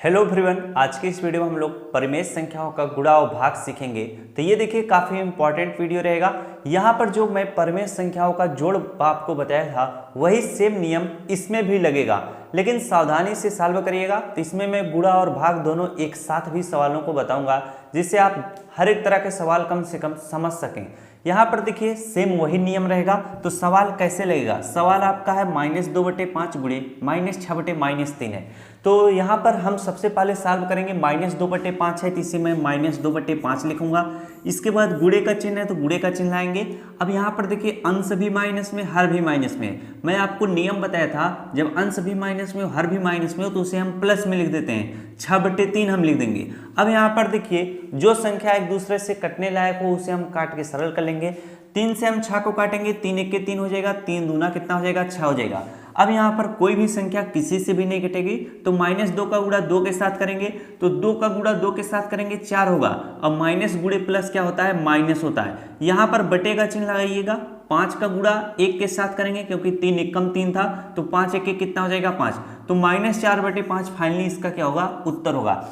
Hello everyone, आज की इस वीडियो में हम लोग परिमेय संख्याओं का गुणा और भाग सीखेंगे। तो ये देखिए काफ़ी इंपॉर्टेंट वीडियो रहेगा। यहाँ पर जो मैं परिमेय संख्याओं का जोड़ आपको बताया था वही सेम नियम इसमें भी लगेगा, लेकिन सावधानी से सॉल्व करिएगा। तो इसमें मैं गुणा और भाग दोनों एक साथ भी सवालों को बताऊंगा, जिससे आप हर एक तरह के सवाल कम से कम समझ सकें। यहाँ पर देखिए सेम वही नियम रहेगा। तो सवाल कैसे लगेगा? सवाल आपका है -2/5 गुणे -6/-3 है। तो यहाँ पर हम सबसे पहले सॉल्व करेंगे। -2/5 है तो इसे मैं -2/5 लिखूंगा। इसके बाद गुणे का चिन्ह है तो गुणे का चिन्ह लाएंगे। अब यहाँ पर देखिए अंश भी माइनस में, हर भी माइनस में। मैं आपको नियम बताया था, जब अंश भी माइनस में हो हर भी माइनस में हो तो उसे हम प्लस में लिख देते हैं, 6/3 हम लिख देंगे। अब यहाँ पर देखिए जो संख्या एक दूसरे से कटने लायक हो उसे हम काट के सरल कर लेंगे। 3 से हम 6 को काटेंगे, 3 × 1 = 3 हो जाएगा, 3 दूना कितना हो जाएगा? 6 हो जाएगा। अब यहाँ पर कोई भी संख्या किसी से भी नहीं कटेगी, तो -2 का गुणा 2 के साथ करेंगे तो 2 का गुणा 2 के साथ करेंगे 4 होगा। अब माइनस गुणे प्लस क्या होता है? माइनस होता है। यहाँ पर बटे का चिन्ह लगाइएगा। 5 का गुणा 1 के साथ करेंगे, क्योंकि 3 एकम 3 था, तो 5 × 1 = कितना हो जाएगा? 5। तो -4/5 फाइनली इसका क्या होगा? उत्तर होगा।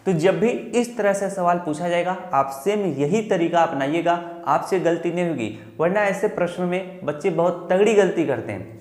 तो जब भी इस तरह से सवाल पूछा जाएगा आप सेम यही तरीका अपनाइएगा, आपसे गलती नहीं होगी। वरना ऐसे प्रश्न में बच्चे बहुत तगड़ी गलती करते हैं,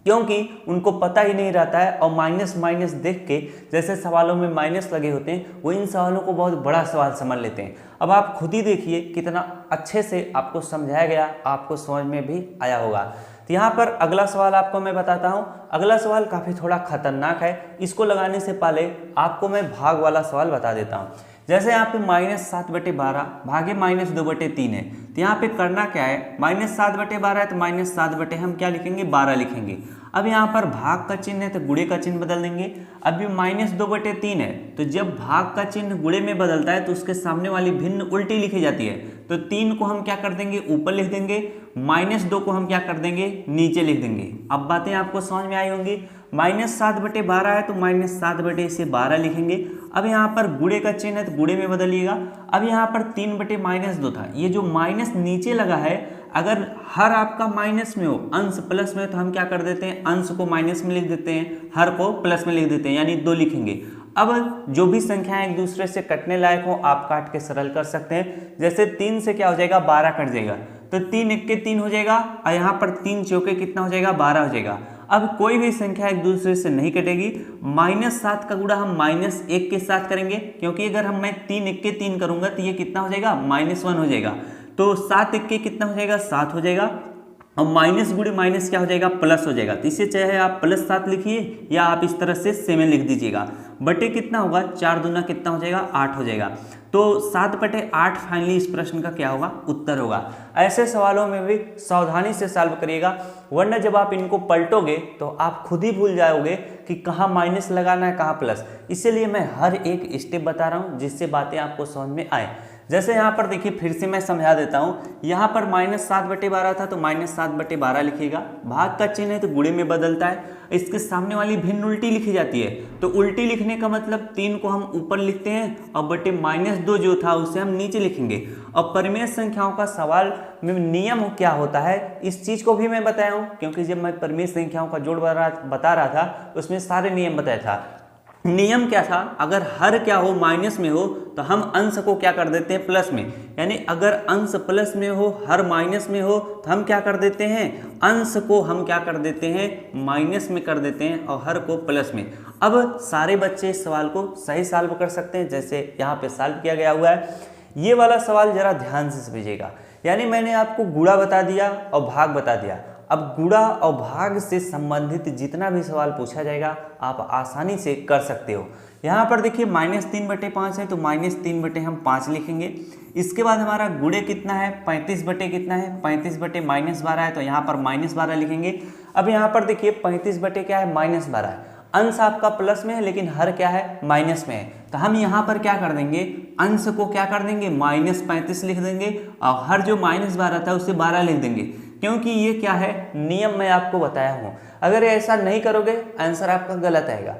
क्योंकि उनको पता ही नहीं रहता है और माइनस माइनस देख के जैसे सवालों में माइनस लगे होते हैं वो इन सवालों को बहुत बड़ा सवाल समझ लेते हैं। अब आप खुद ही देखिए कितना अच्छे से आपको समझाया गया, आपको समझ में भी आया होगा। तो यहाँ पर अगला सवाल आपको मैं बताता हूँ। अगला सवाल काफ़ी थोड़ा खतरनाक है। इसको लगाने से पहले आपको मैं भाग वाला सवाल बता देता हूँ। जैसे यहाँ पे -7/12 भागे -2/3 है, तो यहाँ पे करना क्या है? -7/12 है तो -7/ हम क्या लिखेंगे? 12 लिखेंगे। अब यहाँ पर भाग का चिन्ह है तो गुणे का चिन्ह बदल देंगे। अभी -2/3 है, तो जब भाग का चिन्ह गुणे में बदलता है तो उसके सामने वाली भिन्न उल्टी लिखी जाती है। तो 3 को हम क्या कर देंगे? ऊपर लिख देंगे। -2 को हम क्या कर देंगे? नीचे लिख देंगे। अब बातें आपको समझ में आई होंगी। -7/12 है तो -7/12 लिखेंगे। अब यहाँ पर गुणे का चिन्ह है तो गुणे में बदलिएगा। अब यहाँ पर 3/-2 था। ये जो माइनस नीचे लगा है, अगर हर आपका माइनस में हो, अंश प्लस में हो, तो हम क्या कर देते हैं? अंश को माइनस में लिख देते हैं, हर को प्लस में लिख देते हैं, यानी 2 लिखेंगे। अब जो भी संख्याएं एक दूसरे से कटने लायक हो आप काट के सरल कर सकते हैं। जैसे 3 से क्या हो जाएगा? 12 कट जाएगा, तो 3 × 1 = 3 हो जाएगा, और यहाँ पर 3 चौके कितना हो जाएगा? 12 हो जाएगा। अब कोई भी संख्या एक दूसरे से नहीं कटेगी। -7 का गुणा हम -1 के साथ करेंगे, क्योंकि अगर मैं 3 × 1 = 3 करूंगा तो ये कितना हो जाएगा? -1 हो जाएगा। तो 7 × 1 = कितना हो जाएगा? 7 हो जाएगा। और माइनस गुणे माइनस क्या हो जाएगा? प्लस हो जाएगा। तो इसे चाहे आप +7 लिखिए या आप इस तरह से 7 लिख दीजिएगा। बटे कितना होगा? 4 दूना कितना हो जाएगा? 8 हो जाएगा। तो 7/8 फाइनली इस प्रश्न का क्या होगा? उत्तर होगा। ऐसे सवालों में भी सावधानी से सॉल्व करिएगा, वरना जब आप इनको पलटोगे तो आप खुद ही भूल जाओगे कि कहाँ माइनस लगाना है, कहाँ प्लस। इसीलिए मैं हर एक स्टेप बता रहा हूँ जिससे बातें आपको समझ में आए। जैसे यहाँ पर देखिए फिर से मैं समझा देता हूँ। यहाँ पर -7/12 था तो -7/12 लिखिएगा। भाग का चिन्ह है तो गुणे में बदलता है, इसके सामने वाली भिन्न उल्टी लिखी जाती है। तो उल्टी लिखने का मतलब 3 को हम ऊपर लिखते हैं और बटे -2 जो था उसे हम नीचे लिखेंगे। और परिमेय संख्याओं का सवाल में नियम क्या होता है इस चीज़ को भी मैं बताया हूँ, क्योंकि जब मैं परिमेय संख्याओं का जोड़ बता रहा था उसमें सारे नियम बताया था। नियम क्या था? अगर हर क्या हो? माइनस में हो, तो हम अंश को क्या कर देते हैं? प्लस में। यानी अगर अंश प्लस में हो, हर माइनस में हो, तो हम क्या कर देते हैं? अंश को हम क्या कर देते हैं? माइनस में कर देते हैं और हर को प्लस में। अब सारे बच्चे इस सवाल को सही सॉल्व कर सकते हैं, जैसे यहाँ पे सॉल्व किया गया हुआ है। ये वाला सवाल जरा ध्यान से समझिएगा। यानी मैंने आपको गुणा बता दिया और भाग बता दिया। अब गुणा और भाग से संबंधित जितना भी सवाल पूछा जाएगा आप आसानी से कर सकते हो। यहाँ पर देखिए -3/5 है तो -3/ हम 5 लिखेंगे। इसके बाद हमारा गुणे कितना है? 35/ कितना है? 35/-12 है तो यहाँ पर -12 लिखेंगे। अब यहाँ पर देखिए 35/ क्या है? -12। अंश आपका प्लस में है लेकिन हर क्या है? माइनस में है, तो हम यहाँ पर क्या कर देंगे? अंश को क्या कर देंगे? -35 लिख देंगे और हर जो -12 था उसे 12 लिख देंगे, क्योंकि ये क्या है? नियम मैं आपको बताया हूँ। अगर ऐसा नहीं करोगे आंसर आपका गलत आएगा।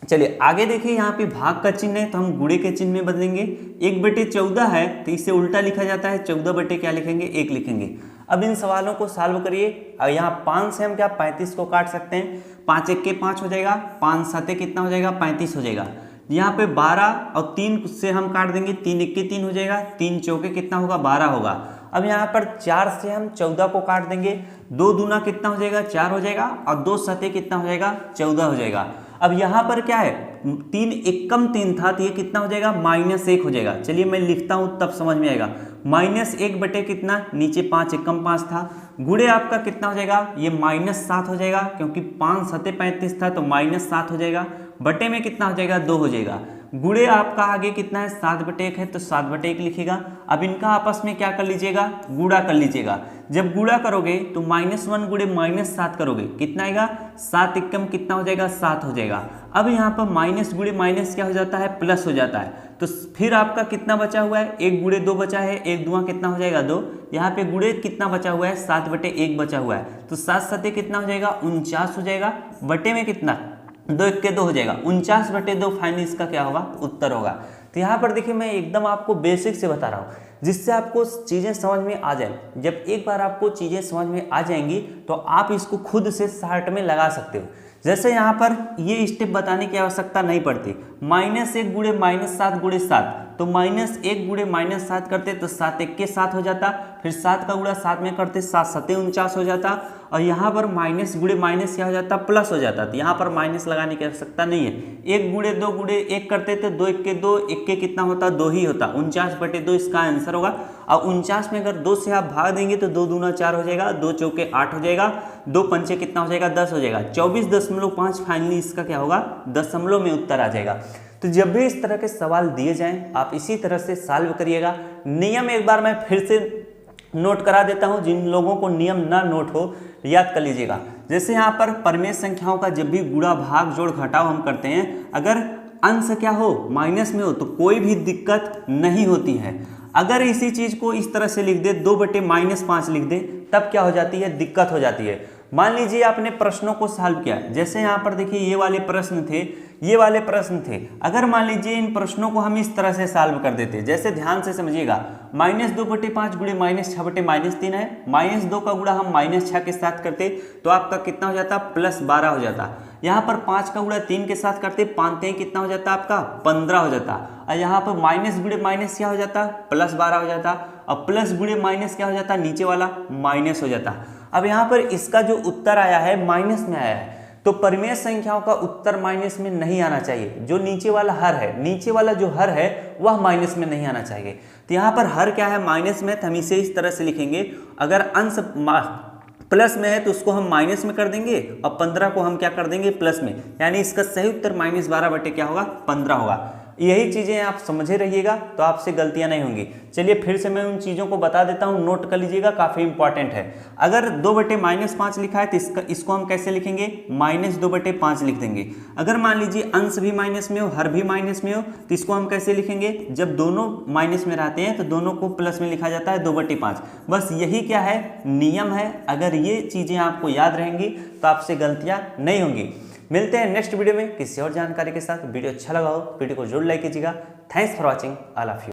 चलिए आगे देखिए, यहाँ पे भाग का चिन्ह है तो हम गुणे के चिन्ह में बदलेंगे। 1/14 है तो इसे उल्टा लिखा जाता है, 14 क्या लिखेंगे? 1 लिखेंगे। अब इन सवालों को सॉल्व करिए। और यहाँ 5 से हम क्या 35 को काट सकते हैं। 5 × 1 = 5 हो जाएगा, 5 × 7 कितना हो जाएगा? 35 हो जाएगा। यहाँ पे 12 और 3 से हम काट देंगे, 3 1 3 हो जाएगा, 3 चौके कितना होगा 12 होगा। अब यहाँ पर 4 से हम 14 को काट देंगे, 2 दूना कितना हो जाएगा 4 हो जाएगा, और 2 सते कितना हो जाएगा 14 हो जाएगा। अब यहाँ पर क्या है 3 एकम 3 था तो ये कितना हो जाएगा -1 हो जाएगा। चलिए मैं लिखता हूँ तब समझ में आएगा। -1 बटे कितना, नीचे 5 एकम 5 था, गुणे आपका कितना हो जाएगा ये -7 हो जाएगा, क्योंकि 5 सते 35 था तो -7 हो जाएगा, बटे में कितना हो जाएगा 2 हो जाएगा। गुणे आपका आगे कितना है 7 बटे 1 है तो 7 बटे 1 लिखिएगा। अब इनका आपस में क्या कर लीजिएगा, गुणा कर लीजिएगा। जब गुणा करोगे तो -1 गुणे -7 करोगे कितना आएगा 7 एकम कितना हो जाएगा 7 हो जाएगा। अब यहाँ पर माइनस गुणे माइनस क्या हो जाता है प्लस हो जाता है, तो फिर आपका कितना बचा हुआ है 1 गुणे 2 बचा है, 1 दूना कितना हो जाएगा 2, यहाँ पे गुणे कितना बचा हुआ है 7 बटे 1 बचा हुआ है, तो 7 सते कितना हो जाएगा 49 हो जाएगा, बटे में कितना 2 1 के 2 हो जाएगा, 49 बटे 2 फाइनली इसका क्या होगा उत्तर होगा। तो यहाँ पर देखिए मैं एकदम आपको बेसिक से बता रहा हूँ जिससे आपको चीज़ें समझ में आ जाए। जब एक बार आपको चीज़ें समझ में आ जाएंगी तो आप इसको खुद से शार्ट में लगा सकते हो। जैसे यहाँ पर ये स्टेप बताने की आवश्यकता नहीं पड़ती। -1 गुणे -7 गुणे 7, तो -1 गुणे -7 करते तो 7 1 के 7 हो जाता, फिर 7 का गुणा 7 में करते 7 सते 49 हो जाता, और यहाँ पर माइनस गुणे माइनस क्या हो जाता प्लस हो जाता। तो यहाँ पर माइनस लगाने की आवश्यकता नहीं है। 1 गुणे 2 गुणे 1 करते थे, 2 1 के 2, 1 के कितना होता 2 ही होता, 49 बटे 2 इसका आंसर होगा। और 49 में अगर 2 से आप भाग देंगे तो 2 दूना 4 हो जाएगा, 2 चौके 8 हो जाएगा, 2 पंचे कितना हो जाएगा 10 हो जाएगा, 24.5 फाइनली इसका क्या होगा दशमलव में उत्तर आ जाएगा। तो जब भी इस तरह के सवाल दिए जाएं आप इसी तरह से सॉल्व करिएगा। नियम एक बार मैं फिर से नोट करा देता हूं, जिन लोगों को नियम ना नोट हो याद कर लीजिएगा। जैसे यहाँ पर परिमेय संख्याओं का जब भी गुणा भाग जोड़ घटाव हम करते हैं, अगर अंश क्या हो माइनस में हो तो कोई भी दिक्कत नहीं होती है। अगर इसी चीज को इस तरह से लिख दे 2 बटे -5 लिख दे तब क्या हो जाती है दिक्कत हो जाती है। मान लीजिए आपने प्रश्नों को सॉल्व किया, जैसे यहाँ पर देखिए ये वाले प्रश्न थे, ये वाले प्रश्न थे, अगर मान लीजिए इन प्रश्नों को हम इस तरह से सॉल्व कर देते, जैसे ध्यान से समझिएगा, -2 बटे 5 गुणे -6 बटे -3 है, -2 का गुणा हम -6 के साथ करते तो आपका कितना हो जाता +12 हो जाता। यहाँ पर 5 का गुणा 3 के साथ करते 5 कितना हो जाता आपका 15 हो जाता, और यहाँ पर माइनस गुणे माइनस क्या हो जाता +12 हो जाता, और प्लस गुणे माइनस क्या हो जाता नीचे वाला माइनस हो जाता। अब यहाँ पर इसका जो उत्तर आया है माइनस में आया है, तो परिमेय संख्याओं का उत्तर माइनस में नहीं आना चाहिए। जो नीचे वाला हर है, नीचे वाला जो हर है वह माइनस में नहीं आना चाहिए। तो यहाँ पर हर क्या है माइनस में, तो हम इसे इस तरह से लिखेंगे, अगर अंश प्लस में है तो उसको हम माइनस में कर देंगे और 15 को हम क्या कर देंगे प्लस में, यानी इसका सही उत्तर -12 बटे क्या होगा 15 होगा। यही चीज़ें आप समझे रहिएगा तो आपसे गलतियां नहीं होंगी। चलिए फिर से मैं उन चीज़ों को बता देता हूं, नोट कर लीजिएगा, काफ़ी इंपॉर्टेंट है। अगर 2 बटे -5 लिखा है तो इसको हम कैसे लिखेंगे -2 बटे 5 लिख देंगे। अगर मान लीजिए अंश भी माइनस में हो हर भी माइनस में हो तो इसको हम कैसे लिखेंगे, जब दोनों माइनस में रहते हैं तो दोनों को प्लस में लिखा जाता है 2 बटे 5। बस यही क्या है नियम है। अगर ये चीज़ें आपको याद रहेंगी तो आपसे गलतियाँ नहीं होंगी। मिलते हैं नेक्स्ट वीडियो में किसी और जानकारी के साथ। वीडियो अच्छा लगा हो वीडियो को जरूर लाइक कीजिएगा। Thanks for watching, all of you.